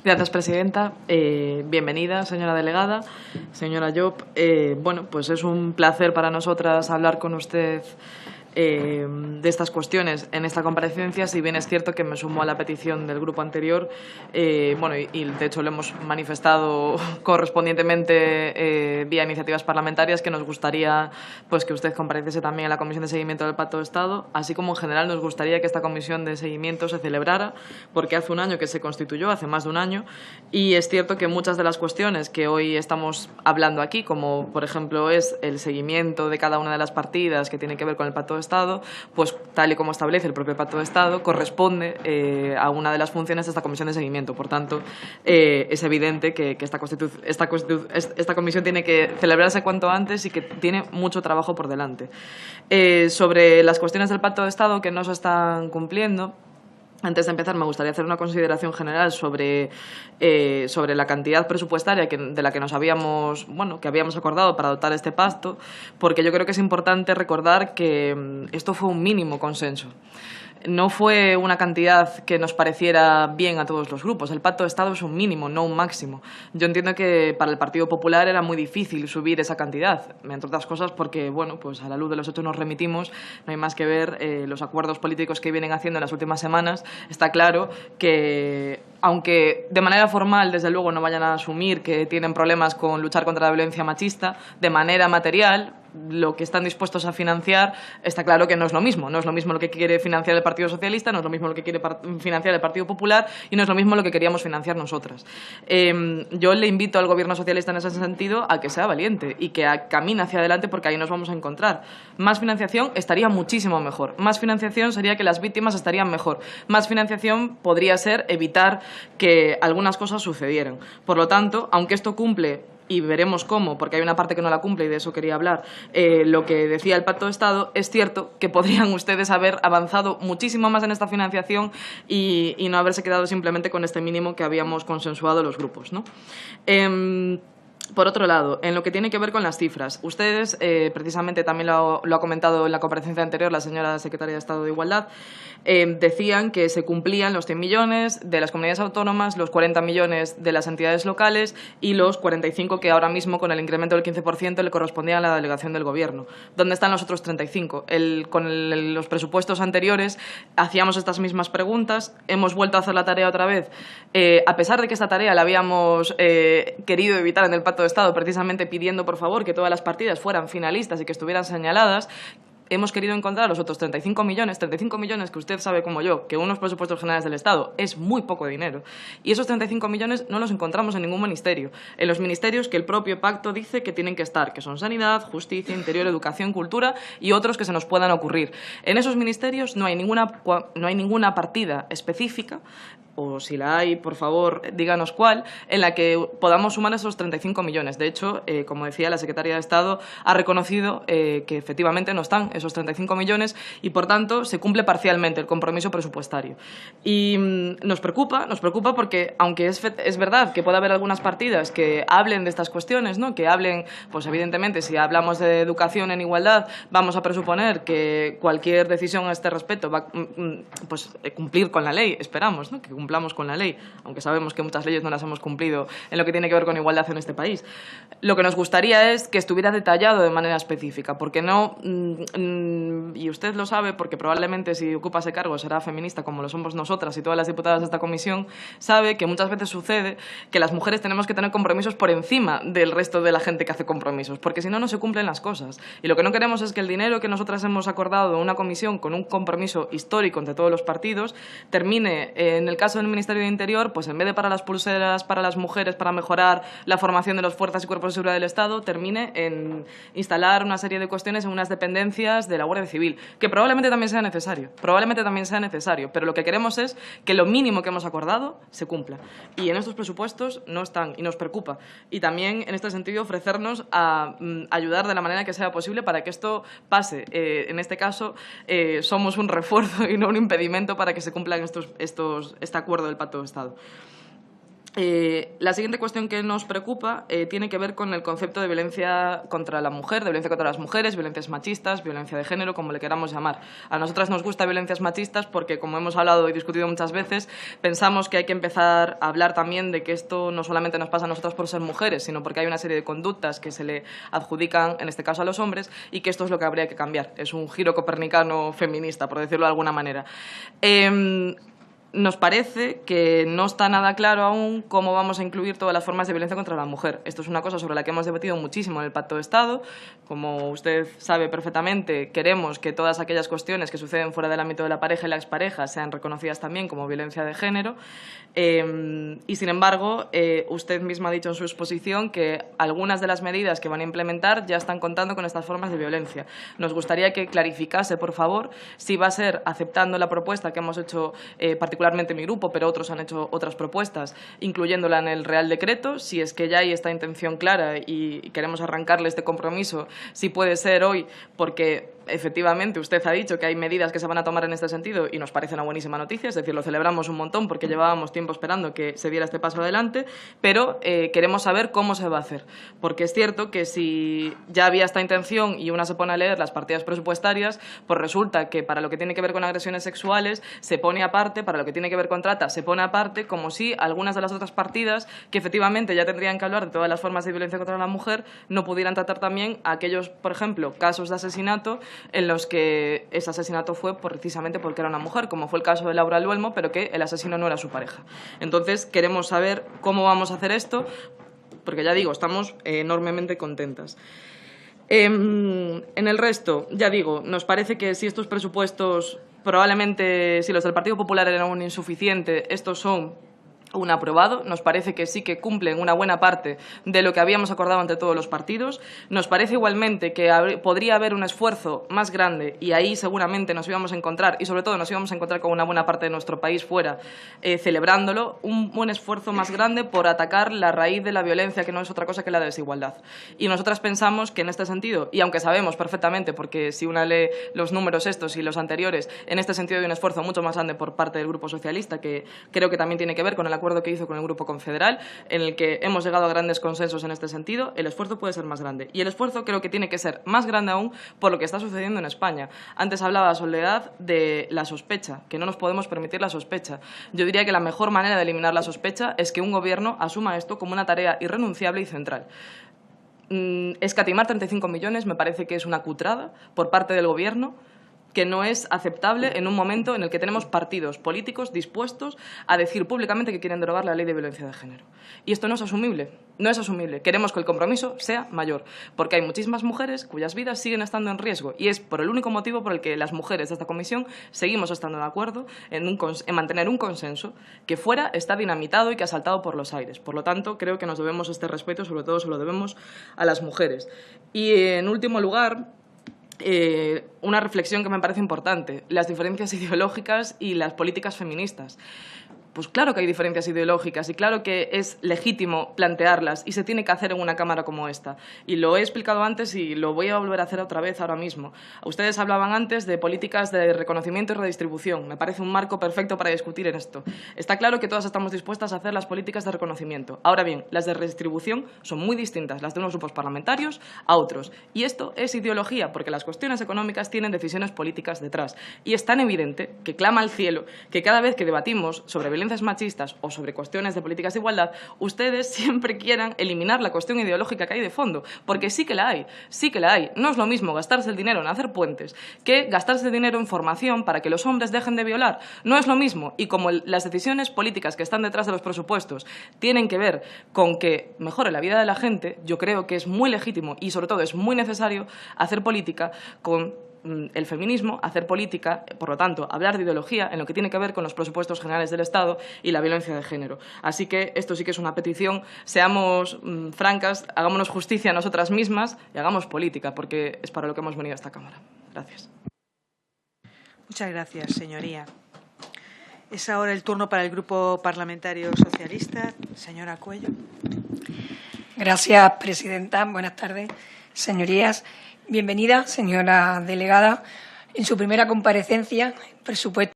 Gracias, presidenta. Bienvenida, señora delegada, señora Llop. Bueno, pues es un placer para nosotras hablar con usted de estas cuestiones en esta comparecencia, si bien es cierto que me sumo a la petición del grupo anterior, bueno, y de hecho lo hemos manifestado correspondientemente vía iniciativas parlamentarias, que nos gustaría pues que usted compareciese también en la Comisión de Seguimiento del Pacto de Estado, así como en general nos gustaría que esta comisión de seguimiento se celebrara, porque hace un año que se constituyó, hace más de un año, y es cierto que muchas de las cuestiones que hoy estamos hablando aquí, como por ejemplo es el seguimiento de cada una de las partidas que tiene que ver con el Pacto de Estado, pues tal y como establece el propio Pacto de Estado, corresponde a una de las funciones de esta comisión de seguimiento. Por tanto, es evidente que esta comisión tiene que celebrarse cuanto antes y que tiene mucho trabajo por delante. Sobre las cuestiones del Pacto de Estado que no se están cumpliendo, antes de empezar, me gustaría hacer una consideración general sobre la cantidad presupuestaria de la que nos habíamos, que habíamos acordado para adoptar este pacto, porque yo creo que es importante recordar que esto fue un mínimo consenso. No fue una cantidad que nos pareciera bien a todos los grupos. El Pacto de Estado es un mínimo, no un máximo. Yo entiendo que para el Partido Popular era muy difícil subir esa cantidad, entre otras cosas porque, bueno, pues a la luz de los hechos nos remitimos, no hay más que ver los acuerdos políticos que vienen haciendo en las últimas semanas. Está claro que, aunque de manera formal, desde luego, no vayan a asumir que tienen problemas con luchar contra la violencia machista, de manera material, lo que están dispuestos a financiar está claro que no es lo mismo. No es lo mismo lo que quiere financiar el Partido Socialista, no es lo mismo lo que quiere financiar el Partido Popular y no es lo mismo lo que queríamos financiar nosotras. Yo le invito al Gobierno socialista en ese sentido a que sea valiente y que camine hacia adelante, porque ahí nos vamos a encontrar. Más financiación estaría muchísimo mejor. Más financiación sería que las víctimas estarían mejor. Más financiación podría ser evitar que algunas cosas sucedieran. Por lo tanto, aunque esto cumple, y veremos cómo, porque hay una parte que no la cumple y de eso quería hablar, lo que decía el Pacto de Estado, es cierto que podrían ustedes haber avanzado muchísimo más en esta financiación y no haberse quedado simplemente con este mínimo que habíamos consensuado los grupos, ¿no? Por otro lado, en lo que tiene que ver con las cifras, ustedes, precisamente también lo ha comentado en la comparecencia anterior la señora secretaria de Estado de Igualdad, decían que se cumplían los 100 millones de las comunidades autónomas, los 40 millones de las entidades locales y los 45 que ahora mismo, con el incremento del 15%, le correspondían a la delegación del Gobierno. ¿Dónde están los otros 35? Con los presupuestos anteriores hacíamos estas mismas preguntas, hemos vuelto a hacer la tarea otra vez, a pesar de que esta tarea la habíamos querido evitar en el Pacto de Estado, precisamente pidiendo, por favor, que todas las partidas fueran finalistas y que estuvieran señaladas. Hemos querido encontrar los otros 35 millones que usted sabe como yo, que unos presupuestos generales del Estado es muy poco dinero. Y esos 35 millones no los encontramos en ningún ministerio. En los ministerios que el propio pacto dice que tienen que estar, que son Sanidad, Justicia, Interior, Educación, Cultura y otros que se nos puedan ocurrir. En esos ministerios no hay ninguna partida específica, o si la hay, por favor, díganos cuál, en la que podamos sumar esos 35 millones. De hecho, como decía, la secretaria de Estado ha reconocido que efectivamente no están esos 35 millones y, por tanto, se cumple parcialmente el compromiso presupuestario. Y nos preocupa porque, aunque es verdad que puede haber algunas partidas que hablen de estas cuestiones, ¿no? Que hablen, pues evidentemente, si hablamos de educación en igualdad, vamos a presuponer que cualquier decisión a este respecto va pues cumplir con la ley, esperamos, ¿no? Que cumplamos con la ley, aunque sabemos que muchas leyes no las hemos cumplido en lo que tiene que ver con igualdad en este país. Lo que nos gustaría es que estuviera detallado de manera específica, porque no, y usted lo sabe, porque probablemente si ocupa ese cargo será feminista como lo somos nosotras y todas las diputadas de esta comisión, sabe que muchas veces sucede que las mujeres tenemos que tener compromisos por encima del resto de la gente que hace compromisos, porque si no, no se cumplen las cosas. Y lo que no queremos es que el dinero que nosotras hemos acordado en una comisión con un compromiso histórico entre todos los partidos termine, en el caso del Ministerio de Interior, pues en vez de para las pulseras, para las mujeres, para mejorar la formación de las fuerzas y cuerpos de seguridad del Estado, termine en instalar una serie de cuestiones en unas dependencias de la Guardia Civil, que probablemente también sea necesario, pero lo que queremos es que lo mínimo que hemos acordado se cumpla. Y en estos presupuestos no están, y nos preocupa. Y también, en este sentido, ofrecernos a ayudar de la manera que sea posible para que esto pase. En este caso, somos un refuerzo y no un impedimento para que se cumplan este acuerdo del Pacto de Estado. La siguiente cuestión que nos preocupa tiene que ver con el concepto de violencia contra la mujer, de violencia contra las mujeres, violencias machistas, violencia de género, como le queramos llamar. A nosotras nos gusta violencias machistas porque, como hemos hablado y discutido muchas veces, pensamos que hay que empezar a hablar también de que esto no solamente nos pasa a nosotras por ser mujeres, sino porque hay una serie de conductas que se le adjudican, en este caso a los hombres, y que esto es lo que habría que cambiar. Es un giro copernicano feminista, por decirlo de alguna manera. Nos parece que no está nada claro aún cómo vamos a incluir todas las formas de violencia contra la mujer. Esto es una cosa sobre la que hemos debatido muchísimo en el Pacto de Estado. Como usted sabe perfectamente, queremos que todas aquellas cuestiones que suceden fuera del ámbito de la pareja y la expareja sean reconocidas también como violencia de género. Y, sin embargo, usted misma ha dicho en su exposición que algunas de las medidas que van a implementar ya están contando con estas formas de violencia. Nos gustaría que clarificase, por favor, si va a ser aceptando la propuesta que hemos hecho particularmente mi grupo, pero otros han hecho otras propuestas, incluyéndola en el Real Decreto. Si es que ya hay esta intención clara y queremos arrancarle este compromiso, si puede ser hoy, porque efectivamente usted ha dicho que hay medidas que se van a tomar en este sentido y nos parece una buenísima noticia, es decir, lo celebramos un montón porque llevábamos tiempo esperando que se diera este paso adelante, pero queremos saber cómo se va a hacer, porque es cierto que si ya había esta intención y una se pone a leer las partidas presupuestarias, pues resulta que para lo que tiene que ver con agresiones sexuales se pone aparte, para lo que tiene que ver con trata se pone aparte, como si algunas de las otras partidas que efectivamente ya tendrían que hablar de todas las formas de violencia contra la mujer no pudieran tratar también aquellos, por ejemplo, casos de asesinato en los que ese asesinato fue precisamente porque era una mujer, como fue el caso de Laura Luelmo, pero que el asesino no era su pareja. Entonces, queremos saber cómo vamos a hacer esto, porque ya digo, estamos enormemente contentas. En el resto, ya digo, nos parece que si estos presupuestos, probablemente si los del Partido Popular eran un insuficiente, estos son un aprobado. Nos parece que sí que cumplen una buena parte de lo que habíamos acordado entre todos los partidos. Nos parece igualmente que podría haber un esfuerzo más grande y ahí seguramente nos íbamos a encontrar, y sobre todo nos íbamos a encontrar con una buena parte de nuestro país fuera celebrándolo, un buen esfuerzo más grande por atacar la raíz de la violencia, que no es otra cosa que la desigualdad. Y nosotras pensamos que en este sentido, y aunque sabemos perfectamente, porque si una lee los números estos y los anteriores, en este sentido hay un esfuerzo mucho más grande por parte del Grupo Socialista, que creo que también tiene que ver con el acuerdo que hizo con el Grupo Confederal, en el que hemos llegado a grandes consensos en este sentido. El esfuerzo puede ser más grande. Y el esfuerzo creo que tiene que ser más grande aún por lo que está sucediendo en España. Antes hablaba Soledad de la sospecha, que no nos podemos permitir la sospecha. Yo diría que la mejor manera de eliminar la sospecha es que un gobierno asuma esto como una tarea irrenunciable y central. Escatimar 35 millones me parece que es una cutrada por parte del Gobierno, que no es aceptable en un momento en el que tenemos partidos políticos dispuestos a decir públicamente que quieren derogar la ley de violencia de género. Y esto no es asumible, no es asumible. Queremos que el compromiso sea mayor, porque hay muchísimas mujeres cuyas vidas siguen estando en riesgo, y es por el único motivo por el que las mujeres de esta comisión seguimos estando de acuerdo en mantener un consenso que fuera está dinamitado y que ha saltado por los aires. Por lo tanto, creo que nos debemos este respeto, sobre todo se lo debemos a las mujeres. Y, en último lugar, una reflexión que me parece importante: las diferencias ideológicas y las políticas feministas. Pues claro que hay diferencias ideológicas y claro que es legítimo plantearlas y se tiene que hacer en una Cámara como esta. Y lo he explicado antes y lo voy a volver a hacer otra vez ahora mismo. Ustedes hablaban antes de políticas de reconocimiento y redistribución. Me parece un marco perfecto para discutir en esto. Está claro que todas estamos dispuestas a hacer las políticas de reconocimiento. Ahora bien, las de redistribución son muy distintas, las de unos grupos parlamentarios a otros. Y esto es ideología, porque las cuestiones económicas tienen decisiones políticas detrás. Y es tan evidente que clama al cielo que cada vez que debatimos sobre violencias machistas o sobre cuestiones de políticas de igualdad, ustedes siempre quieran eliminar la cuestión ideológica que hay de fondo, porque sí que la hay, sí que la hay. No es lo mismo gastarse el dinero en hacer puentes que gastarse el dinero en formación para que los hombres dejen de violar. No es lo mismo, y como las decisiones políticas que están detrás de los presupuestos tienen que ver con que mejore la vida de la gente, yo creo que es muy legítimo y sobre todo es muy necesario hacer política con el feminismo, hacer política, por lo tanto, hablar de ideología en lo que tiene que ver con los presupuestos generales del Estado y la violencia de género. Así que esto sí que es una petición. Seamos francas, hagámonos justicia a nosotras mismas y hagamos política, porque es para lo que hemos venido a esta Cámara. Gracias. Muchas gracias, señoría. Es ahora el turno para el Grupo Parlamentario Socialista. Señora Cuello. Gracias, presidenta. Buenas tardes, señorías. Bienvenida, señora delegada, en su primera comparecencia, presupuesto.